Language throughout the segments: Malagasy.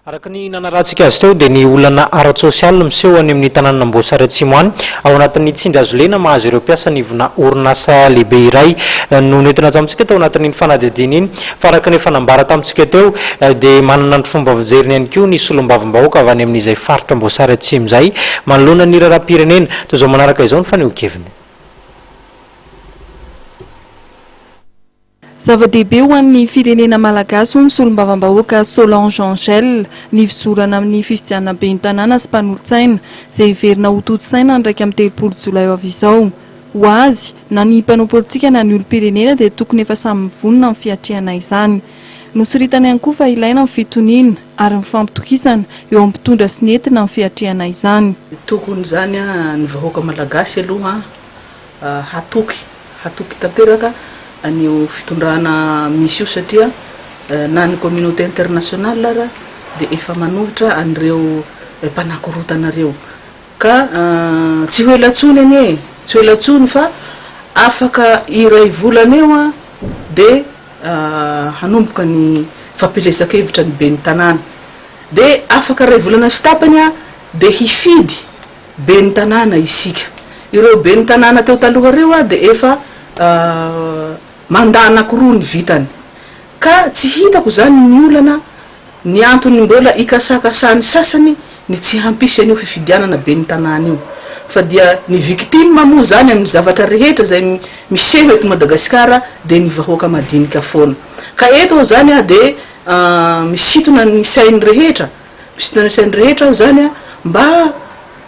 Araka ny nanaratsika azy teo dia ny olana ara-tsosial miseho any amin'ny tanàna Amboasary Atsimo any ao anatin'ny tsindry azo lena mahazo ireo mpiasa nivona orinasa lehibe iray no nentina tamintsika teo anatin'ny fanadihadiana iny fa araka ny fanambara tamintsika teo dia manana ny fomba fijeriny ihany koa ny solom-bavam-bahoaka avy any amin'izay faritra Amboasary Atsimo izay manoloana ny raharaham-pirenena toy izao manaraka izao ny fanehoan-keviny. Zava-dehibe ho an'ny firenena malagasy ny solombavam-bahoaka Solange Angèle nivozorana amin'ny fifidianana ben'ny tanàna sy mpanolo-tsaina izay iverina ho toto-tsaina ndraiky amin'ny 3 Jolay avy izao. Ho azy na ny mpanao politika na ny olom-pirenena dia tokony efa samy mivonona amin'ny fiatrehana izany. Nosoritana ihany koa fa ilaina ny fitoniana ary ny fampitokisana eo amin'ny mpitondra sy nentina amin'ny fiatrehana izany. Tokony izany ny vahoaka malagasy aloha hatoky tanteraka an'io fitondrana misy io satria na ny communauté internationale ara dia efa manohitra an'ireo mpanakorotana ka tsy hoe latsony tsy hoe latsony fa afaka iray volana eo dia hanomboka ny fampilezakevitra ny ben'ny tanàna dia afaka iray volana sy tapany dia hifidy ben'ny tanàna isika ireo ben'ny tanàna teo taloha ireo dia efa mandana anankiroa ny vitany ka tsy hitako zany ny olana ny antony mbola ikasakasany sasany ny tsy hampisy an'io fifidianana ben'ny tanàna io fa dia ny victime moa zany amin'ny zavatra rehetra zay miseho eto Madagasikara dia ny vahoaka madinika foana ka eto zany dia misitona ny sainy rehetra zany mba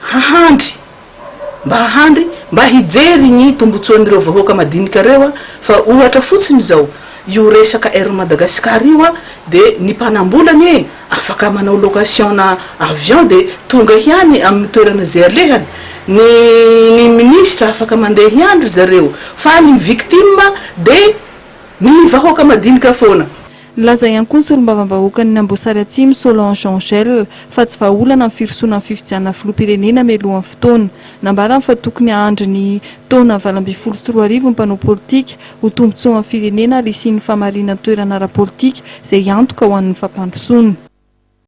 hahandry mba hijery ny tombotsoan'ireo vahoaka madinika reo fa ohatra fotsiny zao io resaka air Madagasikara io dia ny mpanambolany afaka manao location na avion dia tonga ihany amin'ny toerana zay alehany ny ministre afaka mandeha ihany zareo fa ny victime dia ny vahoaka madinika foana. Nilaza ihany koa ny solombavam-bahoaka ny Amboasary Atsimo Solange Angèle fa tsy vahaolana amin'ny firosoana ny fifidianana filoham-pirenena mialohan'ny fotoana. Nambarany fa tokony hahandry ny taona 2024 ny mpanao politika ho tombotsoa amin'ny firenena ary sy ny famarinana toerana ara-politika izay antoka ho an'ny fampandrosoana.